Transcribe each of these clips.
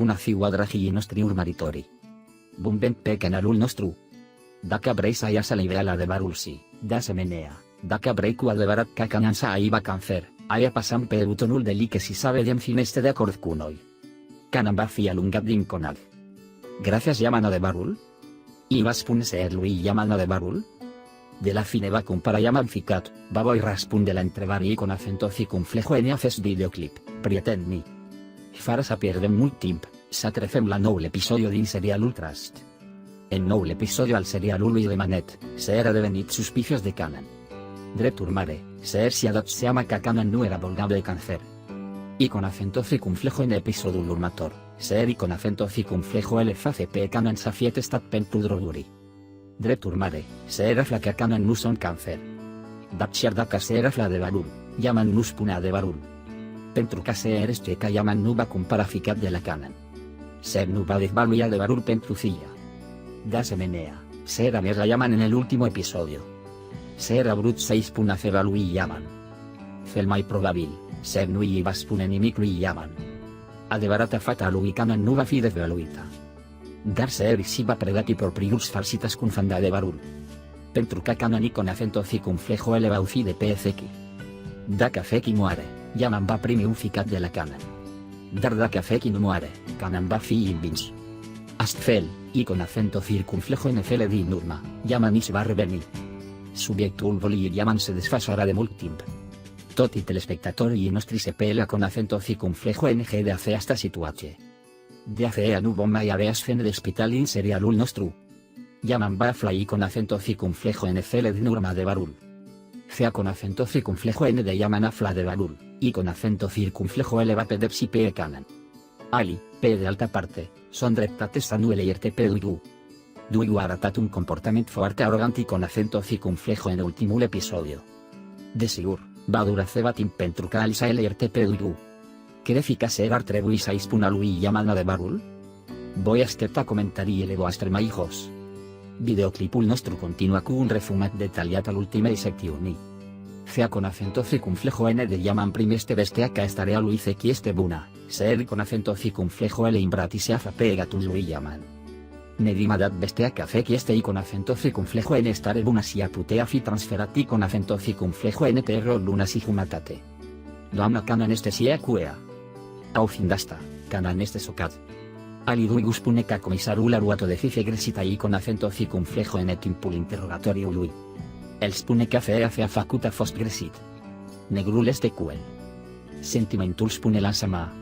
Buna fiuadragi i nostri urmaritori. Bun ben pe canalul nostru. Dacă vrei să iasă la iveala adevărului, de asemenea, dacă vrei cu adevărat ca Canaan să aibă cancer, aia pasăm pe butonul de like si să vedem cine este de acord cu noi. Canaan va fi alungat din conal. Gracias llaman adevărul? I va spune ser lui llaman adevărul? De la fine va compara llaman ficat, va voi răspunde la întrebare con acento circunflejo en acest videoclip, prieten mi. Fără să pierdem mult timp, să trecem la noul episodiu din serialul Trust. En noul episodiu al serialului de Manet, Seher a devenit suspicios de Canaan. Drept urmare, Seher si-a dat seama că Canaan nu era bolnav de cancer. Y con acento circunflejo en episodul următor, Seher y con acento circunflejo le face pe Canaan să fie testat pentru droguri. Drept urmare, Seher afla că Canaan nu sunt cancer. Dar chiar dacă Seher afla adevărul, Yaman nu spune adevărul. Pentru că Seher știe că Yaman nu va compara ficat de la Canaan. Seher nu va dezvălui adevărul pentru filla. De asemenea, Seher a mers la Yaman en el último episodio. Seher a vrut să-i spună ceva lui Yaman. Cel mai probabil, Seher nu îi va spune nimic lui Yaman. Adevărata fata lui Canaan nu va fi dezvăluită. Dar Seher si va pregăti propriul sfârșit ascunzând adevărul. Pentru că Canaan con acento circunflejo le va ucide pe Ezechi. Dacă Ezechi moare, Yaman va primi un ficat de la Canaan. Dar dacă Ezechi nu moare, Canaan va fi invins. Astfel, y con acento circunflejo en cele din urmă, Yaman i se va reveni. Subiectul volii Yaman se desfasarà de mult timp. Tot i telespectatorii noștri se pelea con acento circunflejo en de hace esta situație. De aceea nu vom mai avea scene de spital în serialul nostru. Yaman va afla y con acento circunflejo en cele din urmă adevărul. Sea con acento circunflejo en de Yaman afla adevărul, y con acento circunflejo le va pedepsi pe Canaan. Ali, pe de alta parte, son dreptate să nu le ierte pe Duigu. Duigu a arătat un comportament foarte arrogant y con acento circunflejo en ultimul episodio. Desigur, va dura ceva timp pentru ca Ali să le ierte pe Duigu. Crezi că Seher ar trebui să-i spună lui Yaman adevărul? Voi aștepta comentariile voastre mai jos. Videoclipul nostru continuă cu un rezumat detaliat al ultimei secțiuni. Sea con acento circunflejo n de Yaman primește vestea că starea lui Ezechi este bună, Seher con acento circunflejo le imbrati afa pe gatul lui Yaman. Nedim a dat vestea că Ezechi este y con acento circunflejo n stare bună si a putea fi transferat y con acento circunflejo n terro luna si jumătate. Doamna Canaan este si cuea. Au fiind asta, Canaan este socat. Ali Duigu spune că comisarul a luat o decizie greșită y con acento circunflejo în timpul interrogatoriului. El spune că ceea ce a făcut a fost greșit. Negrul este cu el. Sentimentul spune Lansama.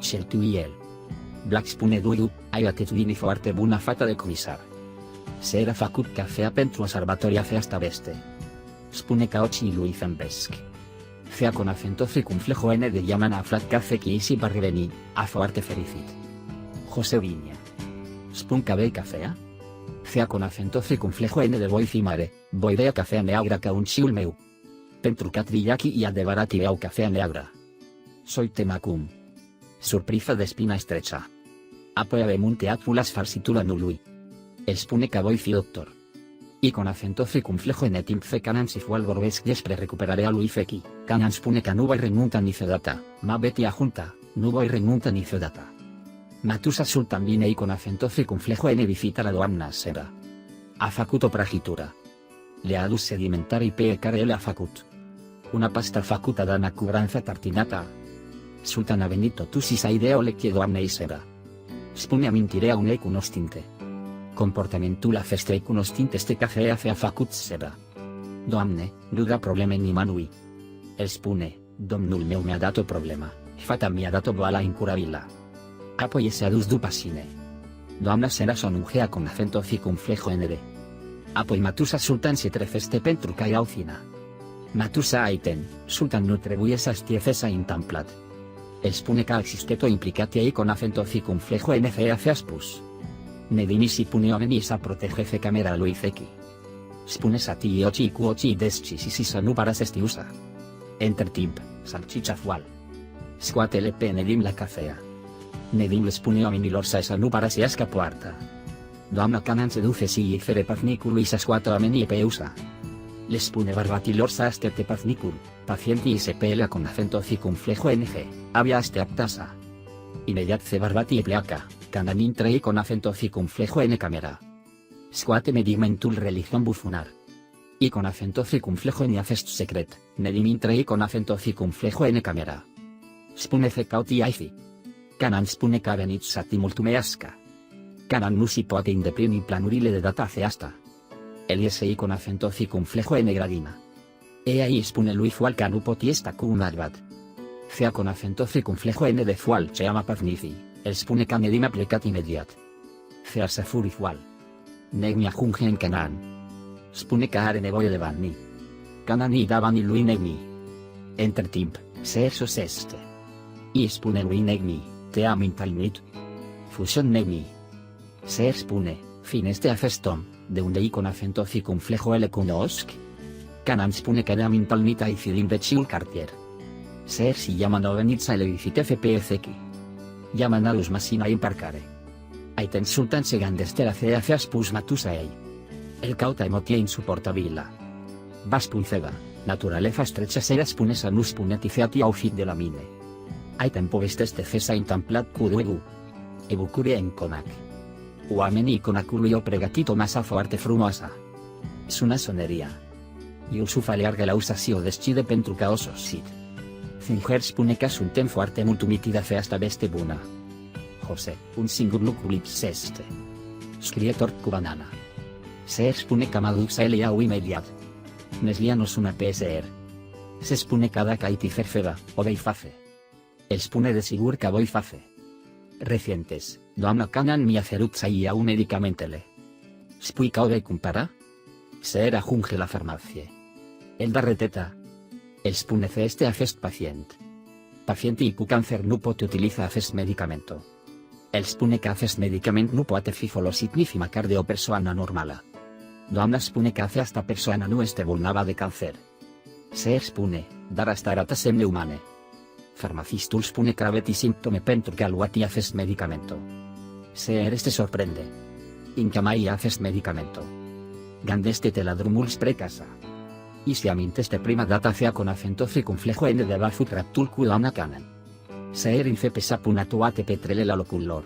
Certui el. Black spune Duigu, ai o atitudine foarte bună fata de comisar. Seher a făcut cafea pentru observatoria asta veste. Spune că ochii lui zâmbesc. Sea con acento circunflejo n de Yaman a aflat că Ezechi si va reveni, a foarte fericit. José Viña. Spun că bei cafea? Sea con acento circunflejo n de voi fi mare, voi bea cafea neagră ca un fiul meu. Pentru că trillaki i adevărat beau cafea neagră. Soy temacum. Surpresa de spina estrecha. Apoi avem un teatru la sfârșitul anului. El spune că voi fi doctor. Y con acento circunflejo en timp ce Canaan si fu al vorbesc despre recuperarea lui Ezechi, Canaan spune că nu voi renunța niciodată, ma beti a junta, nu voi renunța niciodată. Matusa Sultan vine y con acento circunflejo n visita la doamna Sera. A făcut o prăjitură. Le-a adus sedimentari pe care le-a făcut. Una pasta făcută de nacuranță tartinata. Sultan a venit totuși să idea o lecție doamnei Sera. Spune amintirea unei cunoștinte. Comportamentul acestei cunoștinte este că ceea ce a făcut Sera. Doamne, nu da probleme nimănui. El spune, domnul meu mi-a dat o problemă, fata mi-a dat o boală incurabilă. Apoi se a dus după sine. Doamna Sera sonungea con acento circunflejo n de. Apoi Matusa Sultan se trezește pentru că era ofina. Matusa Aiten, Sultan nu trebuie să știe ce s-a întâmplat. El spune că a existat o implicație ei con acento circunflejo n ceea ce a spus. Nedimi si pune oamenii să protejeze camera lui Ezechi. Spune să tii ochii cu ochii deschisi și să nu pară să știusa. Între timp, salchicha fual. Scoate-le pe Nedim la cafea. Nedim le spune oamenilor să nu pară să iască poarta. Doamna Canaan se duce și îi fere paznicului să scoată oamenii pe ușa. Le spune bărbatilor să aștepte paznicul, pacientii se pelea con acento circunflejo ng, abia așteaptă să. Inmediat se barbati e pleaca, canan intrei con acento circunflejo en camera. Squate medimentul religion bufunar. Y con acento circunflejo en afest secret, nedim intrei con acento circunflejo en camera. Spune fecauti aifi. Canan spune ca venit sati multumeasca. Canan musi poate indeprimi planurile de data feasta. Eliesei con acento circunflejo en gradina. E ahí spune lui fual canu potiesta cum advat. Fea con acento circunflejo n de fual cheama pavnici, el spune canedima plecat immediat. Fea safuri fual. Negmia junge en canan. Spune caare nevoie levanni. Canani davani lui negmi. Entertimp, seersos este. I spune lui negmi, te amin talmit. Fusion negmi. Ser spune, fin este afestom, de un dei con acento circunflejo l conosc. Canan spune cadeamin talmita y filim de chiul cartier. Ser si llaman a venitza el edificio FPFQ. Llaman a los masina imparcare. Aiten sultan segan destera cea feas pus matusaei. El cauta emotia insuportabila. Vas puiceda, naturaleza estrecha seras punes anus puneticeati aufit de la mine. Aiten povestes te cesa intamplat cuduegu. Ebucure en conac. Uameni conaculio pregatito masafo arte frumoasa. Es una sonería. Y usufa learga la usasio deschide pentrucaosos sit. Zingers punecas un tempo arte multumitida feasta beste buna. José, un singurluculips este. Scrietor cubanana. Se spune camaduxa eliau imediat. Neslianos una PSR. Se spune cada caitiferfeda, o beiface. El spune de sigur caboiface. Recientes, doamna canan mi acerutza y aún medicamentele. Spuica o compara? Se era junge la farmacie. El barreteta. El spune este afest pacient. Paciente y cáncer no pote utiliza afest medicamento. El spune que afest medicament no poate fifolo significa cardio persona normala. Doamna spune que hace hasta persona no este vulnava de cáncer. Se spune, dar hasta arata semne humane. Farmacistul spune craveti simptome pentru que aluati afest medicamento. Se este sorprende. Incamai afest medicamento. Gandeste te ladrumuls precasa. Y si aminteste prima data fea con acento circunflejo n de bafut raptul culana canan. Seer infepesa punatuate petrele la locullor.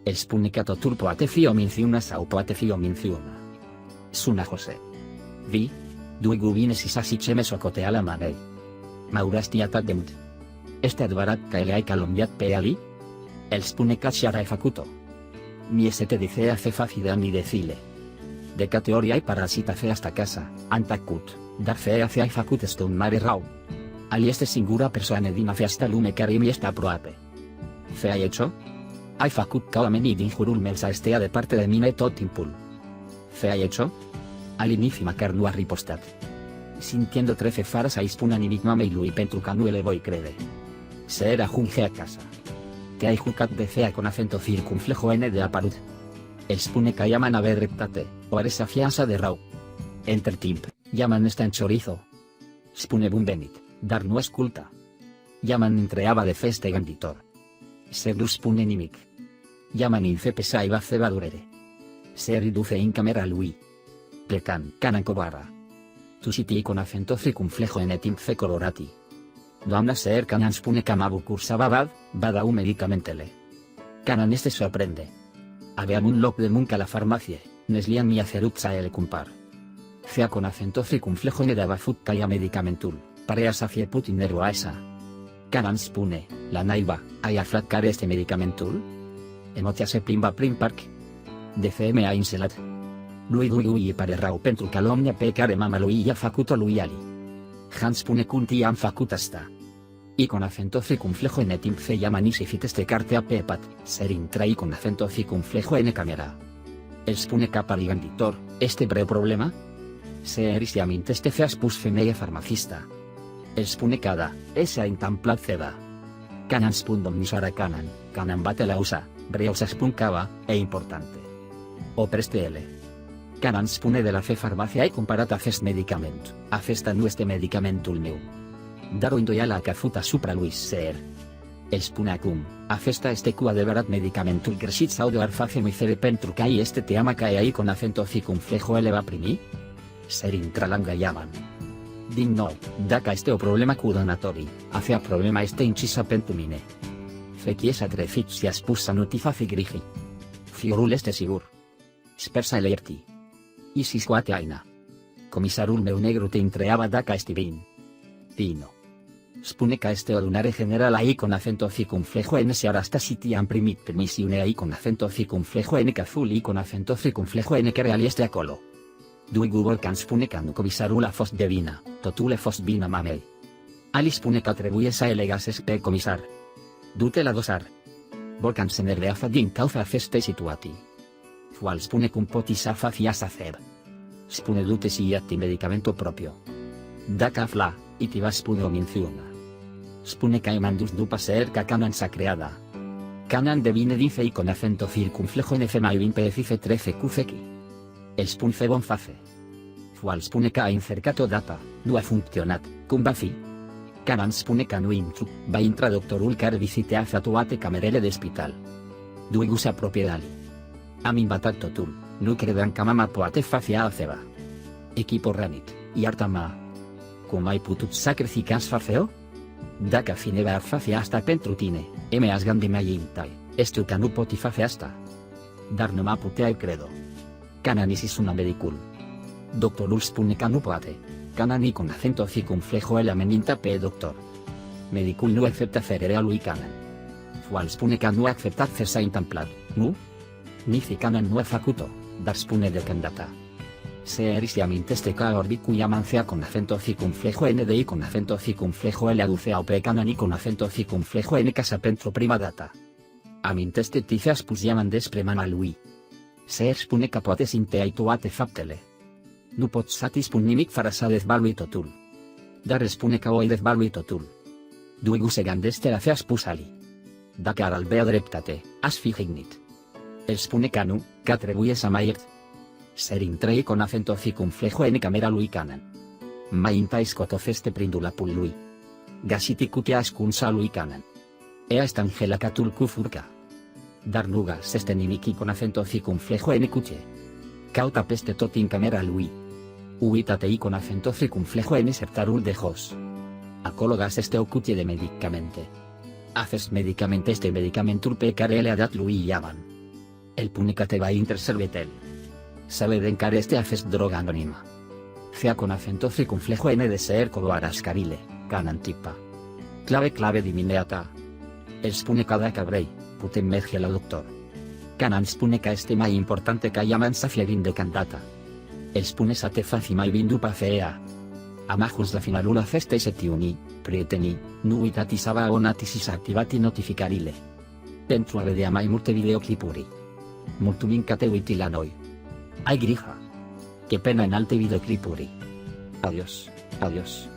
El spunicato turpoate fio minciuna saupoate fio minciuna. Suna José. Vi, dui gubines y sasicheme socotea la manei. Maurastia demt. Este advarat caeleai calombiat peali? El spunecat shara facuto. Mi te dice hace facida mi decile. De categoria y parasita fe hasta casa, antacut, dar fe hacia facut un mare rau. Ali este singura persona dina fe hasta lume carim y esta proape. Fe hay hecho? Hay facut calameni dinjurul melsa estea de parte de mine tot impul. Fe hay hecho? Alinifima carnua ripostat. Sintiendo trefe faras a ispuna enigma me lui pentru canu ele voi crede. Se era junge a casa. Te hay jucat de fea con acento circunflejo n de aparut. El spune que llaman a ver reptate, o eres a fianza de rau. Entertimp, llaman esta en chorizo. Spune bumbenit, dar no esculta. Llaman entreaba de feste ganditor. Seblus spune nimic. Llaman infe pesa y ceba durere. Se riduce in camera lui. Plecan, canan cobarra. Tu siti con acento circunflejo en etimp fe colorati. Doamna ser canan spune camabu cursaba bada un medicamentele. Canan este sorprende. Aveam un loc de munca la farmacie, neslian mi acerutza el cumpar. Fea con acento circunflejo en edabafut calla medicamentul, pareas hacia putinero a esa. Canan spune, la naiva, hay a flatcar este medicamentul? Emotia se plimba primpark. De CMA inselat. Lui y pare rau pentru calomnia pecare mama lui ya facuto lui ali. Hans spune cunti am facutasta. Y con acento circunflejo en etimp fe llaman y si fiteste carte a pepat, ser intrai con acento circunflejo en camera. El spune capariganditor, este breve problema? Se eris y aminteste feas pus femeia farmacista. El spune cada, esa intamplat ceda. Canan spundom nisara canan bate la usa, breosa spuncava, e importante. O preste ele. Canan spune de la fe farmacia y comparata fest medicament, afesta nueste medicamentul meu. Daro indoyala cafuta supra Luis ser. El spunacum, afesta este cua de barat medicamentul gresit saudo arface micere pentru kai este te ama cae ahí con acento circunflejo eleva primi? Ser intralanga llaman. Din no, daca este o problema cudonatori, hace a problema este inchisa pentumine. fekiesa treficias pussa notifafi grigi. Fiorul este sigur. Spersa elerti. Isis quate aina. Comisarul meu negru te intreaba daca estivin. Pino. Spuneca este ordinare general ahí con acento circunflejo en ese arasta sitian primit permisione ahí con acento circunflejo en azul y con acento circunflejo en que real este acolo. Duigu volcan spuneca comisarula fos devina, totule fos vina mamei. Alice spuneca atribuies a elegas spe comisar. Dute la dosar. Volcan se nerveafa din causa feste situati. Fual spunecum potis afa fias hacer. Spune dute siati medicamento proprio. Daca fla, itiva spune ominciona. Spune caemandus dupa ser cacanan sacreada. Canan devine dice y con acento circunflejo en fma y pecife 13 qfeki. El spun febon face. Fual spune ca incercato data, nua functionat, cum bafi. Canan spune canu intru, va intra doctorul car visite a fatuate camerele de hospital. Duigusa propiedali. Amin batat totul, nu credan camama poate facia aceba. Equipo ranit, y artama. Cum ai putut sacrificas fafeo? Daca fineva facia hasta pentrutine, emeas gandi mayintai, estu canu poti faceasta. Dar no ma putea credo. Cananisis una medicul. Doctorul spune canu poate. Canani con acento circunflejo el ameninta pe doctor. Medicul nu accepta ferere a lui canan. Fual spune ca nu acceptat fersa intamplar, nu? Nici canan nu facuto, dar spune de candata. Se erisiaminteste ca orbicui amancea con acento circunflejo NDI con acento circunflejo L aducea ope canani con acento circunflejo N casa pentro prima data. Aminteste ticeas pus llamandes preman a lui. Se spune capote sinte aituate faptele. Nu pot satis pun nimic farasa dezbalui totul. Dar spune ca oi dezbalui totul. Duigus egandeste la feas pusali. Dacar albea dreptate, as figignit. El spune canu, catrebuies a mairt. Ser intrei con acento circunflejo en camera lui canan. Maintais cotofeste prindula pul lui. Gasiti cutias cunsa lui canan. Ea estangela catul cufurca. Dar nugas este nimiki con acento circunflejo en cuche. Cauta peste tot in camera lui. Uitatei con acento circunflejo en sertarul de jos. Acólogas este ocutie de medicamente. Haces medicamente este medicamentul pe care le-a dat lui Iavan. El punica te va interservetel. Sabe de care este haces droga anónima. Fea con acento circunflejo n de ser cobarascarile, canantipa. Clave dimineata. El spune cada cabrei, putem merge la doctor. Canan spune ca este mai importante ca llaman safiarin de candata. El spune sate faci mai vindu pacea. Amajus la finalula feste setiuni, prieteni, nuitati saba onatisis activati notificarile. Dentro avede amai multe videoclipuri. Multumin cateuiti la noi. Ay grija. Qué pena en alte videoclipuri. Adiós, adiós.